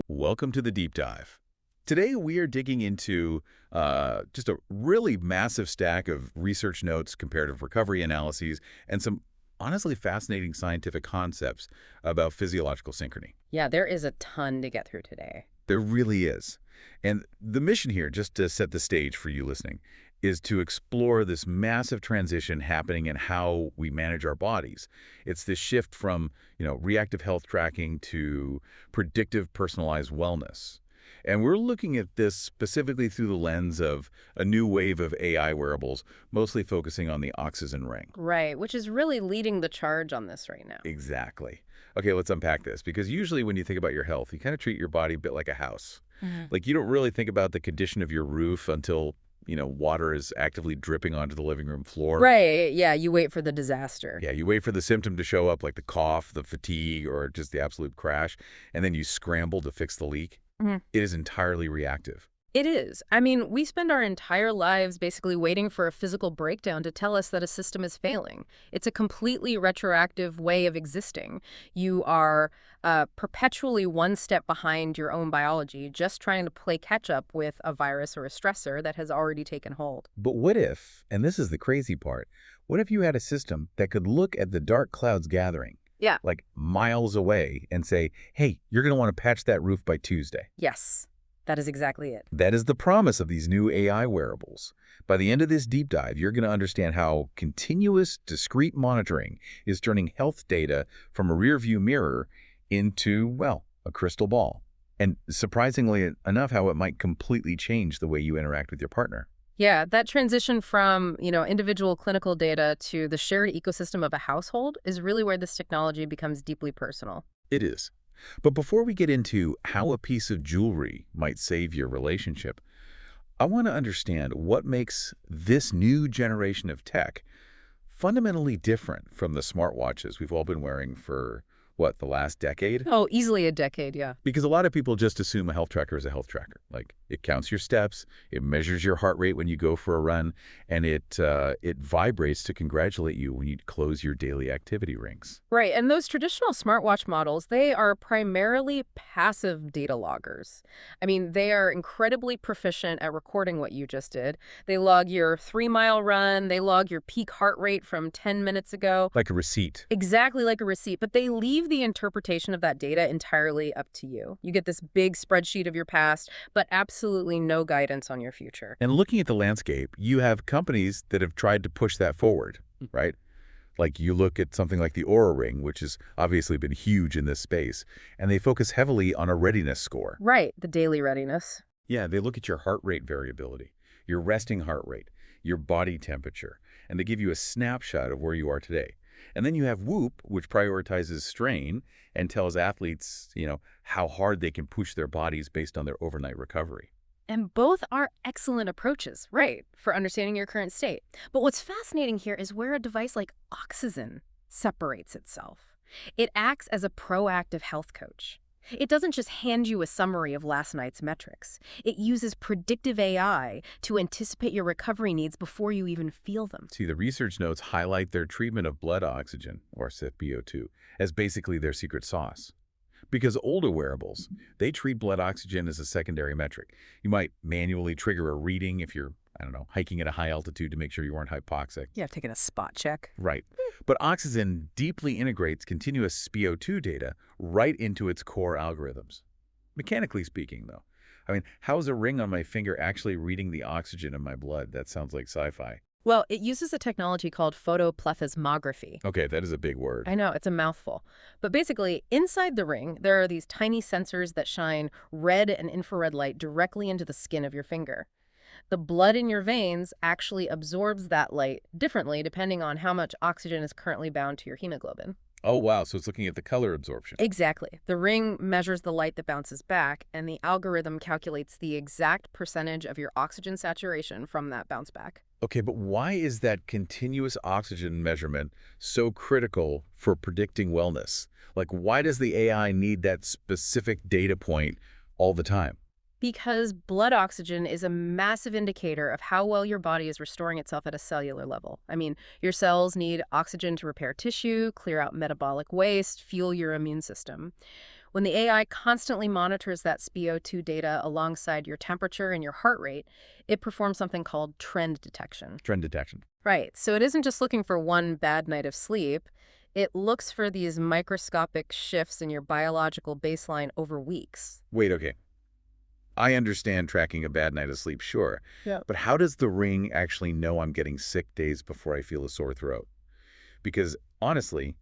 Welcome to the deep dive. Today we are digging into just a really massive stack of research notes, comparative recovery analyses, and some honestly fascinating scientific concepts about physiological synchrony. Yeah, there is a ton to get through today. There really is. And the mission here, just to set the stage for you listening, is to explore this massive transition happening in how we manage our bodies. It's this shift from, reactive health tracking to predictive personalized wellness. And we're looking at this specifically through the lens of a new wave of AI wearables, mostly focusing on the Oxyzen ring. Right, which is really leading the charge on this right now. Exactly. Okay, let's unpack this, because usually when you think about your health, you kind of treat your body a bit like a house. Like, you don't really think about the condition of your roof until water is actively dripping onto the living room floor. Right, yeah, you wait for the disaster. Yeah, you wait for the symptom to show up, like the cough, the fatigue, or just the absolute crash, and then you scramble to fix the leak. It is entirely reactive. It is. I mean, we spend our entire lives basically waiting for a physical breakdown to tell us that a system is failing. It's a completely retroactive way of existing. You are perpetually one step behind your own biology, just trying to play catch up with a virus or a stressor that has already taken hold. But what if, and this is the crazy part, what if you had a system that could look at the dark clouds gathering, Yeah. like miles away, and say, hey, you're going to want to patch that roof by Tuesday? Yes, that is exactly it. That is the promise of these new AI wearables. By the end of this deep dive, you're going to understand how continuous, discrete monitoring is turning health data from a rearview mirror into, well, a crystal ball. And surprisingly enough, how it might completely change the way you interact with your partner. Yeah, that transition from, individual clinical data to the shared ecosystem of a household is really where this technology becomes deeply personal. It is. But before we get into how a piece of jewelry might save your relationship, I want to understand what makes this new generation of tech fundamentally different from the smartwatches we've all been wearing for, what, the last decade? Oh, easily a decade, yeah. Because a lot of people just assume a health tracker is a health tracker. Like, it counts your steps, it measures your heart rate when you go for a run, and it vibrates to congratulate you when you close your daily activity rings. Right, and those traditional smartwatch models, they are primarily passive data loggers. I mean, they are incredibly proficient at recording what you just did. They log your 3-mile run, they log your peak heart rate from 10 minutes ago. Like a receipt. Exactly like a receipt, but they leave the interpretation of that data entirely up to you. You get this big spreadsheet of your past, but absolutely no guidance on your future. And looking at the landscape, you have companies that have tried to push that forward, right? Like, you look at something like the Oura Ring, which has obviously been huge in this space, and they focus heavily on a readiness score. Right, the daily readiness. Yeah, they look at your heart rate variability, your resting heart rate, your body temperature, and they give you a snapshot of where you are today. And then you have Whoop, which prioritizes strain and tells athletes, how hard they can push their bodies based on their overnight recovery. And both are excellent approaches, right, for understanding your current state. But what's fascinating here is where a device like Oxyzen separates itself. It acts as a proactive health coach. It doesn't just hand you a summary of last night's metrics. It uses predictive AI to anticipate your recovery needs before you even feel them. See, the research notes highlight their treatment of blood oxygen, or SFBO2, as basically their secret sauce. Because older wearables, they treat blood oxygen as a secondary metric. You might manually trigger a reading if you're, hiking at a high altitude to make sure you aren't hypoxic. Yeah, taking a spot check. Right. But Oxyzen deeply integrates continuous SpO2 data right into its core algorithms. Mechanically speaking, though, how's a ring on my finger actually reading the oxygen in my blood? That sounds like sci-fi. Well, it uses a technology called photoplethysmography. Okay, that is a big word. I know, it's a mouthful. But basically, inside the ring, there are these tiny sensors that shine red and infrared light directly into the skin of your finger. The blood in your veins actually absorbs that light differently depending on how much oxygen is currently bound to your hemoglobin. Oh, wow. So it's looking at the color absorption. Exactly. The ring measures the light that bounces back, and the algorithm calculates the exact percentage of your oxygen saturation from that bounce back. Okay, but why is that continuous oxygen measurement so critical for predicting wellness? Like, why does the AI need that specific data point all the time? Because blood oxygen is a massive indicator of how well your body is restoring itself at a cellular level. I mean, your cells need oxygen to repair tissue, clear out metabolic waste, fuel your immune system. When the AI constantly monitors that SpO2 data alongside your temperature and your heart rate, it performs something called trend detection. Trend detection. Right, so it isn't just looking for one bad night of sleep. It looks for these microscopic shifts in your biological baseline over weeks. Wait, okay. I understand tracking a bad night of sleep, sure. Yeah. But how does the ring actually know I'm getting sick days before I feel a sore throat? Because honestly,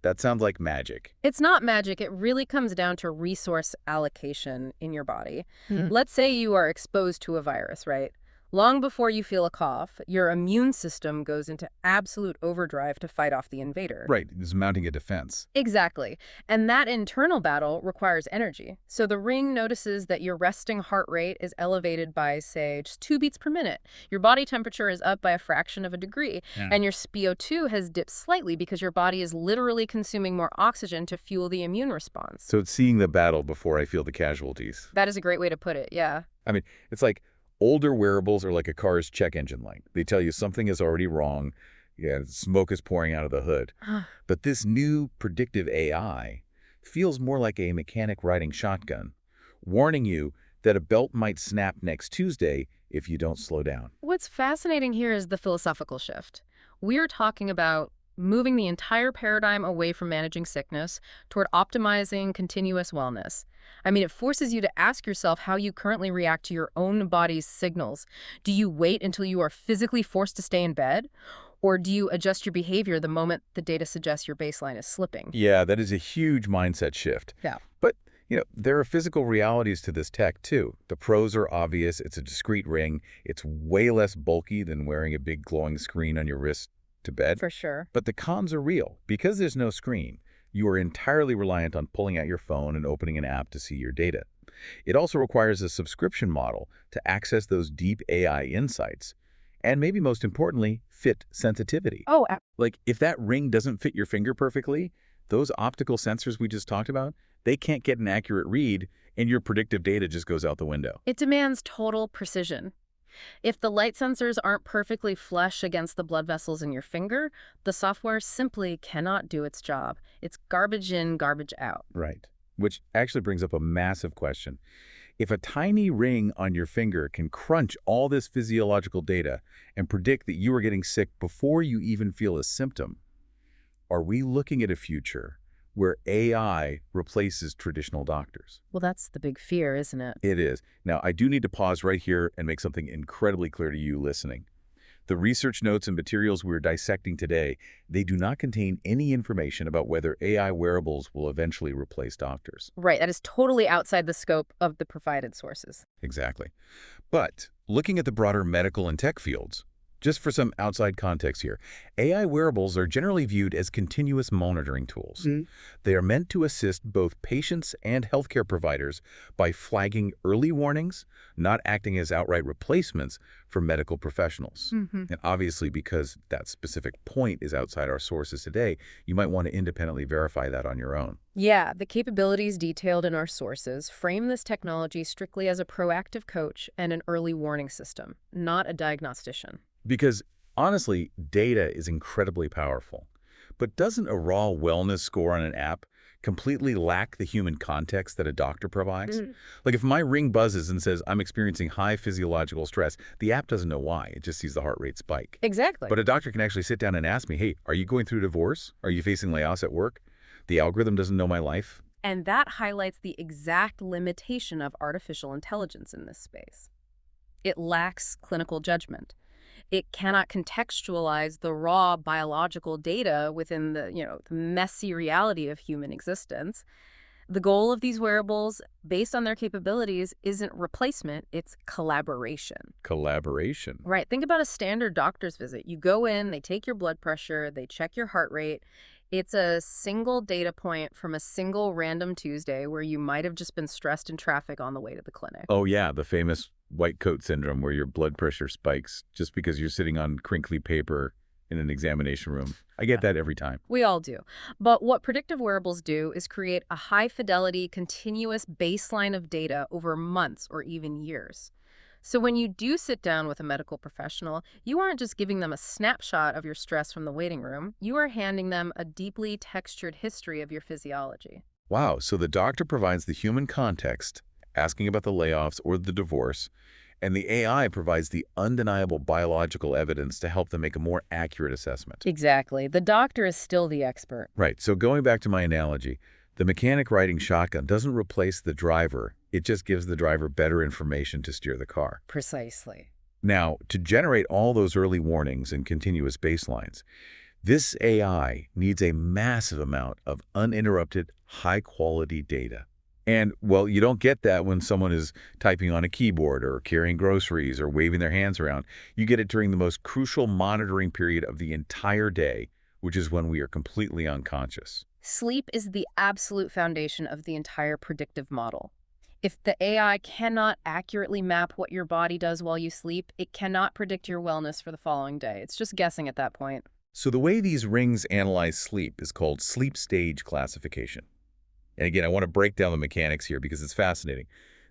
that sounds like magic. It's not magic. It really comes down to resource allocation in your body. Let's say you are exposed to a virus, right? Long before you feel a cough, your immune system goes into absolute overdrive to fight off the invader. Right, it's mounting a defense. Exactly. And that internal battle requires energy. So the ring notices that your resting heart rate is elevated by, say, just 2 beats per minute. Your body temperature is up by a fraction of a degree. Yeah. And your SpO2 has dipped slightly because your body is literally consuming more oxygen to fuel the immune response. So it's seeing the battle before I feel the casualties. That is a great way to put it, yeah. I mean, it's like older wearables are like a car's check engine light. They tell you something is already wrong. Yeah, smoke is pouring out of the hood. But this new predictive AI feels more like a mechanic riding shotgun, warning you that a belt might snap next Tuesday if you don't slow down. What's fascinating here is the philosophical shift. We're talking about moving the entire paradigm away from managing sickness toward optimizing continuous wellness. I mean, it forces you to ask yourself how you currently react to your own body's signals. Do you wait until you are physically forced to stay in bed? Or do you adjust your behavior the moment the data suggests your baseline is slipping? Yeah, that is a huge mindset shift. Yeah. But, there are physical realities to this tech, too. The pros are obvious. It's a discrete ring. It's way less bulky than wearing a big glowing screen on your wrist to bed. For sure. But the cons are real. Because there's no screen, you are entirely reliant on pulling out your phone and opening an app to see your data. It also requires a subscription model to access those deep AI insights. And maybe most importantly, fit sensitivity. Oh, Like, if that ring doesn't fit your finger perfectly, those optical sensors we just talked about, they can't get an accurate read, and your predictive data just goes out the window. it demands total precision. If the light sensors aren't perfectly flush against the blood vessels in your finger, the software simply cannot do its job. It's garbage in, garbage out. Right. Which actually brings up a massive question. If a tiny ring on your finger can crunch all this physiological data and predict that you are getting sick before you even feel a symptom, are we looking at a future where AI replaces traditional doctors? Well, that's the big fear, isn't it? It is. Now, I do need to pause right here and make something incredibly clear to you listening. The research notes and materials we're dissecting today, they do not contain any information about whether AI wearables will eventually replace doctors. Right, that is totally outside the scope of the provided sources. Exactly. But looking at the broader medical and tech fields, just for some outside context here, AI wearables are generally viewed as continuous monitoring tools. They are meant to assist both patients and healthcare providers by flagging early warnings, not acting as outright replacements for medical professionals. And obviously, because that specific point is outside our sources today, you might want to independently verify that on your own. Yeah, the capabilities detailed in our sources frame this technology strictly as a proactive coach and an early warning system, not a diagnostician. Because honestly, data is incredibly powerful. But doesn't a raw wellness score on an app completely lack the human context that a doctor provides? Like if my ring buzzes and says I'm experiencing high physiological stress, the app doesn't know why. It just sees the heart rate spike. Exactly. But a doctor can actually sit down and ask me, hey, are you going through a divorce? Are you facing layoffs at work? The algorithm doesn't know my life. And that highlights the exact limitation of artificial intelligence in this space. It lacks clinical judgment. It cannot contextualize the raw biological data within the messy reality of human existence. The goal of these wearables, based on their capabilities, isn't replacement, it's collaboration. Collaboration. Right. Think about a standard doctor's visit. You go in, they take your blood pressure, they check your heart rate. It's a single data point from a single random Tuesday where you might have just been stressed in traffic on the way to the clinic. Oh yeah, the famous white coat syndrome where your blood pressure spikes just because you're sitting on crinkly paper in an examination room. I get that every time. We all do. But what predictive wearables do is create a high-fidelity, continuous baseline of data over months or even years. So when you do sit down with a medical professional, you aren't just giving them a snapshot of your stress from the waiting room. You are handing them a deeply textured history of your physiology. Wow, so the doctor provides the human context, asking about the layoffs or the divorce, and the AI provides the undeniable biological evidence to help them make a more accurate assessment. Exactly. The doctor is still the expert. Right, so going back to my analogy, the mechanic riding shotgun doesn't replace the driver. It just gives the driver better information to steer the car. Precisely. Now, to generate all those early warnings and continuous baselines, this AI needs a massive amount of uninterrupted, high-quality data. And, well, you don't get that when someone is typing on a keyboard or carrying groceries or waving their hands around. You get it during the most crucial monitoring period of the entire day, which is when we are completely unconscious. Sleep is the absolute foundation of the entire predictive model. If the AI cannot accurately map what your body does while you sleep, it cannot predict your wellness for the following day. It's just guessing at that point. So the way these rings analyze sleep is called sleep stage classification. And again, I want to break down the mechanics here because it's fascinating.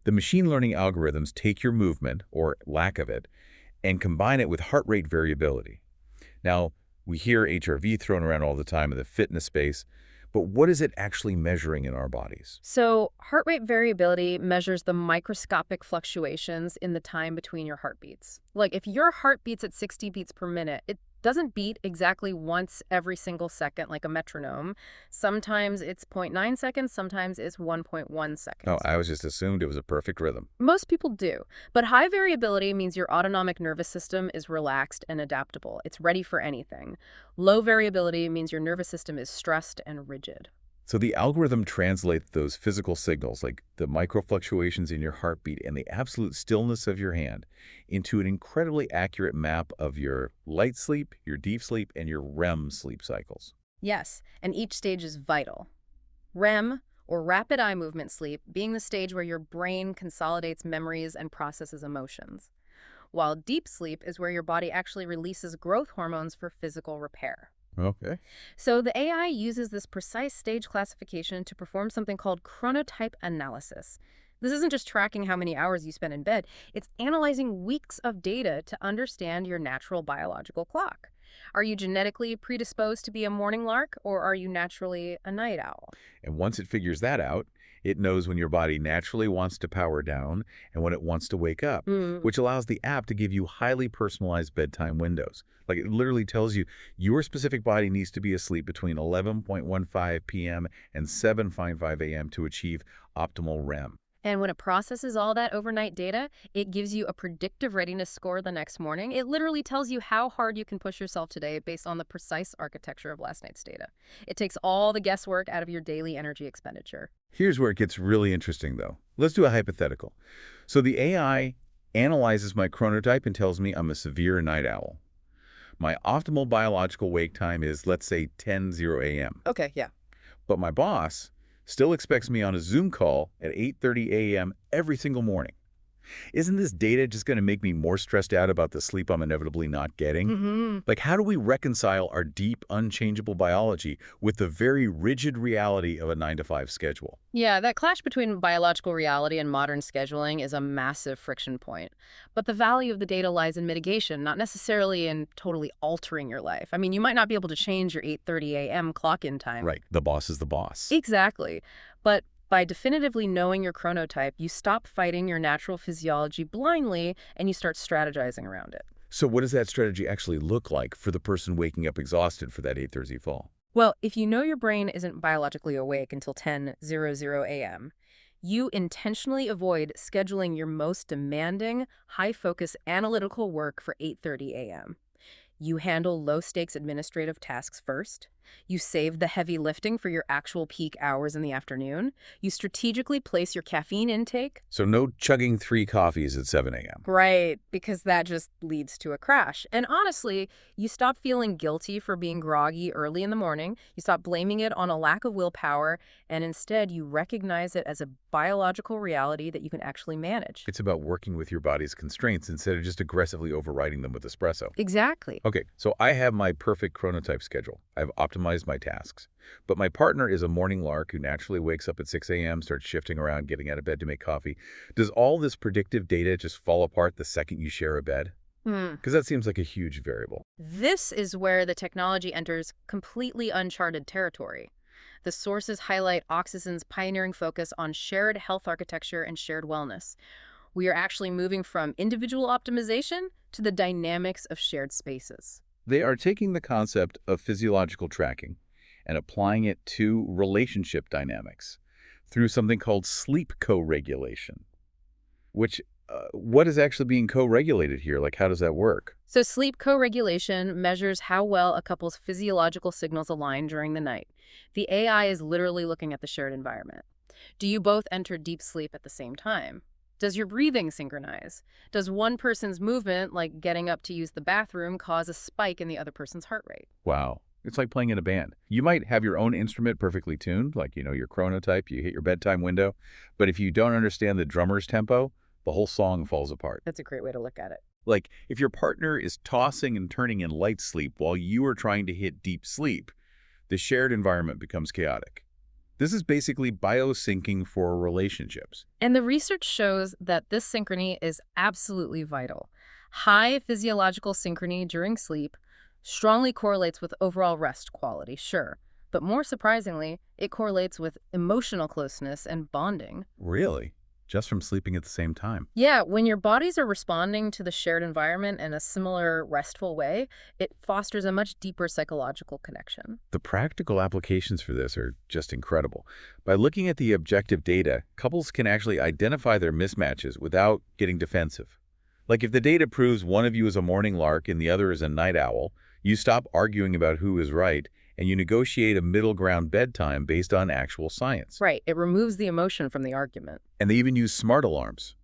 The machine learning algorithms take your movement, or lack of it, and combine it with heart rate variability. Now, we hear HRV thrown around all the time in the fitness space, but what is it actually measuring in our bodies? So, heart rate variability measures the microscopic fluctuations in the time between your heartbeats. Like, if your heart beats at 60 beats per minute, it doesn't beat exactly once every single second like a metronome. Sometimes it's 0.9 seconds, sometimes it's 1.1 seconds. Oh, I was just assumed it was a perfect rhythm. Most people do, but high variability means your autonomic nervous system is relaxed and adaptable. It's ready for anything. Low variability means your nervous system is stressed and rigid. So the algorithm translates those physical signals, like the microfluctuations in your heartbeat and the absolute stillness of your hand, into an incredibly accurate map of your light sleep, your deep sleep, and your REM sleep cycles. Yes, and each stage is vital. REM, or rapid eye movement sleep, being the stage where your brain consolidates memories and processes emotions, while deep sleep is where your body actually releases growth hormones for physical repair. Okay. So the AI uses this precise stage classification to perform something called chronotype analysis. This isn't just tracking how many hours you spend in bed, it's analyzing weeks of data to understand your natural biological clock. Are you genetically predisposed to be a morning lark, or are you naturally a night owl? And once it figures that out, it knows when your body naturally wants to power down and when it wants to wake up, which allows the app to give you highly personalized bedtime windows. Like, it literally tells you your specific body needs to be asleep between 11:15 p.m. and 7:55 a.m. to achieve optimal REM. And when it processes all that overnight data, it gives you a predictive readiness score the next morning. It literally tells you how hard you can push yourself today based on the precise architecture of last night's data. It takes all the guesswork out of your daily energy expenditure. Here's where it gets really interesting, though. Let's do a hypothetical. So the AI analyzes my chronotype and tells me I'm a severe night owl. My optimal biological wake time is, let's say, 10:00 a.m. Okay, yeah. But my boss still expects me on a Zoom call at 8:30 a.m. every single morning. Isn't this data just going to make me more stressed out about the sleep I'm inevitably not getting? Like, how do we reconcile our deep, unchangeable biology with the very rigid reality of a 9-to-5 schedule? Yeah, that clash between biological reality and modern scheduling is a massive friction point. But the value of the data lies in mitigation, not necessarily in totally altering your life. I mean, you might not be able to change your 8:30 a.m. clock-in time. Right. The boss is the boss. Exactly. But by definitively knowing your chronotype, you stop fighting your natural physiology blindly and you start strategizing around it. So what does that strategy actually look like for the person waking up exhausted for that 8:30 fall? Well, if you know your brain isn't biologically awake until 10:00 a.m., you intentionally avoid scheduling your most demanding, high-focus analytical work for 8:30 a.m. You handle low-stakes administrative tasks first, You save the heavy lifting for your actual peak hours in the afternoon. You strategically place your caffeine intake. So no chugging 3 coffees at 7 a.m. Right, because that just leads to a crash. And honestly, you stop feeling guilty for being groggy early in the morning. You stop blaming it on a lack of willpower, and instead you recognize it as a biological reality that you can actually manage. It's about working with your body's constraints instead of just aggressively overriding them with espresso. Exactly. Okay, so I have my perfect chronotype schedule. I've optimized my tasks. But my partner is a morning lark who naturally wakes up at 6 a.m., starts shifting around, getting out of bed to make coffee. Does all this predictive data just fall apart the second you share a bed? Because that seems like a huge variable. This is where the technology enters completely uncharted territory. The sources highlight Oxyzen's pioneering focus on shared health architecture and shared wellness. We are actually moving from individual optimization to the dynamics of shared spaces. They are taking the concept of physiological tracking and applying it to relationship dynamics through something called sleep co-regulation, which what is actually being co-regulated here? Like, how does that work? So sleep co-regulation measures how well a couple's physiological signals align during the night. The AI is literally looking at the shared environment. Do you both enter deep sleep at the same time? Does your breathing synchronize? Does one person's movement, like getting up to use the bathroom, cause a spike in the other person's heart rate? Wow. It's like playing in a band. You might have your own instrument perfectly tuned, like, your chronotype, you hit your bedtime window. But if you don't understand the drummer's tempo, the whole song falls apart. That's a great way to look at it. Like, if your partner is tossing and turning in light sleep while you are trying to hit deep sleep, the shared environment becomes chaotic. This is basically biosyncing for relationships. And the research shows that this synchrony is absolutely vital. High physiological synchrony during sleep strongly correlates with overall rest quality, sure. But more surprisingly, it correlates with emotional closeness and bonding. Really? Just from sleeping at the same time? Yeah, when your bodies are responding to the shared environment in a similar restful way, it fosters a much deeper psychological connection. The practical applications for this are just incredible. By looking at the objective data, couples can actually identify their mismatches without getting defensive. Like, if the data proves one of you is a morning lark and the other is a night owl, you stop arguing about who is right, and you negotiate a middle ground bedtime based on actual science. Right, it removes the emotion from the argument. And they even use smart alarms.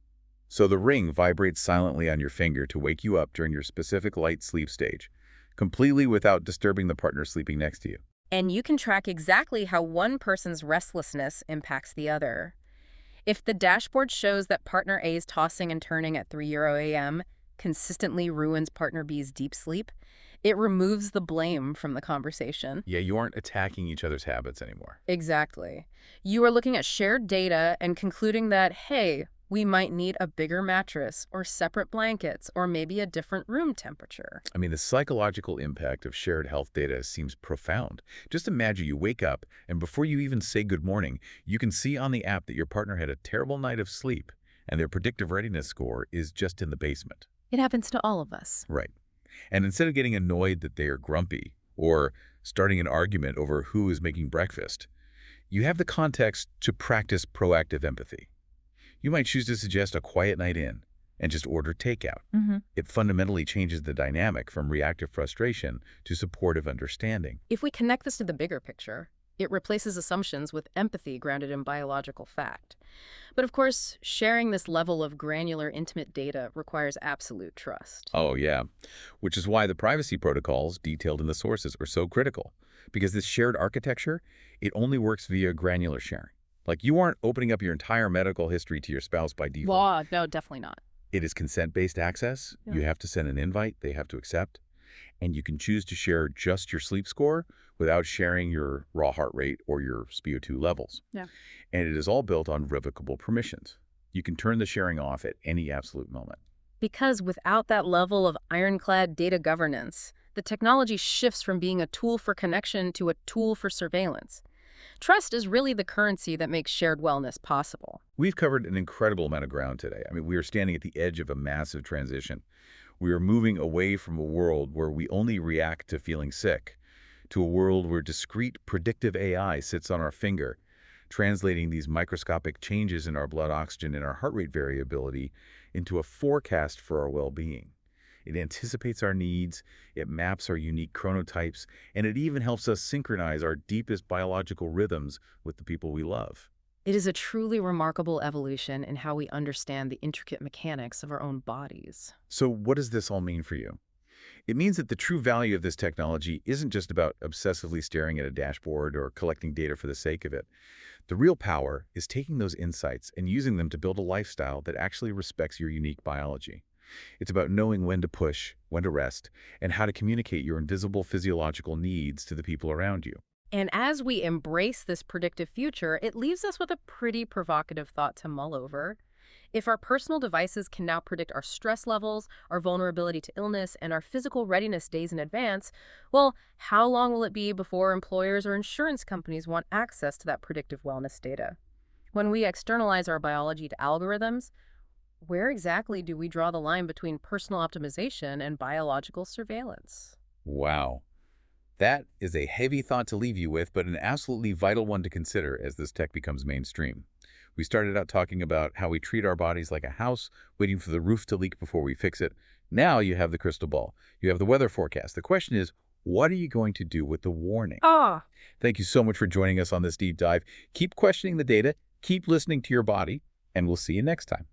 So the ring vibrates silently on your finger to wake you up during your specific light sleep stage, completely without disturbing the partner sleeping next to you. And you can track exactly how one person's restlessness impacts the other. If the dashboard shows that partner A's tossing and turning at 3 a.m. consistently ruins partner B's deep sleep, it removes the blame from the conversation. Yeah, you aren't attacking each other's habits anymore. Exactly. You are looking at shared data and concluding that, hey, we might need a bigger mattress or separate blankets or maybe a different room temperature. I mean, the psychological impact of shared health data seems profound. Just imagine you wake up, and before you even say good morning, you can see on the app that your partner had a terrible night of sleep, and their predictive readiness score is just in the basement. It happens to all of us. Right. And instead of getting annoyed that they are grumpy or starting an argument over who is making breakfast, you have the context to practice proactive empathy. You might choose to suggest a quiet night in and just order takeout. It fundamentally changes the dynamic from reactive frustration to supportive understanding. If we connect this to the bigger picture, it replaces assumptions with empathy grounded in biological fact. But of course, sharing this level of granular, intimate data requires absolute trust. Oh, yeah. Which is why the privacy protocols detailed in the sources are so critical. Because this shared architecture, it only works via granular sharing. Like, you aren't opening up your entire medical history to your spouse by default. Well, no, definitely not. It is consent-based access. Yeah. You have to send an invite. They have to accept. And you can choose to share just your sleep score without sharing your raw heart rate or your SpO2 levels. Yeah. And it is all built on revocable permissions. You can turn the sharing off at any absolute moment. Because without that level of ironclad data governance, the technology shifts from being a tool for connection to a tool for surveillance. Trust is really the currency that makes shared wellness possible. We've covered an incredible amount of ground today. I mean, we are standing at the edge of a massive transition. We are moving away from a world where we only react to feeling sick to a world where discrete predictive AI sits on our finger, translating these microscopic changes in our blood oxygen and our heart rate variability into a forecast for our well-being. It anticipates our needs, it maps our unique chronotypes, and it even helps us synchronize our deepest biological rhythms with the people we love. It is a truly remarkable evolution in how we understand the intricate mechanics of our own bodies. So what does this all mean for you? It means that the true value of this technology isn't just about obsessively staring at a dashboard or collecting data for the sake of it. The real power is taking those insights and using them to build a lifestyle that actually respects your unique biology. It's about knowing when to push, when to rest, and how to communicate your invisible physiological needs to the people around you. And as we embrace this predictive future, it leaves us with a pretty provocative thought to mull over. If our personal devices can now predict our stress levels, our vulnerability to illness, and our physical readiness days in advance, well, how long will it be before employers or insurance companies want access to that predictive wellness data? When we externalize our biology to algorithms, where exactly do we draw the line between personal optimization and biological surveillance? Wow. That is a heavy thought to leave you with, but an absolutely vital one to consider as this tech becomes mainstream. We started out talking about how we treat our bodies like a house, waiting for the roof to leak before we fix it. Now you have the crystal ball. You have the weather forecast. The question is, what are you going to do with the warning? Ah, Thank you so much for joining us on this deep dive. Keep questioning the data, keep listening to your body, and we'll see you next time.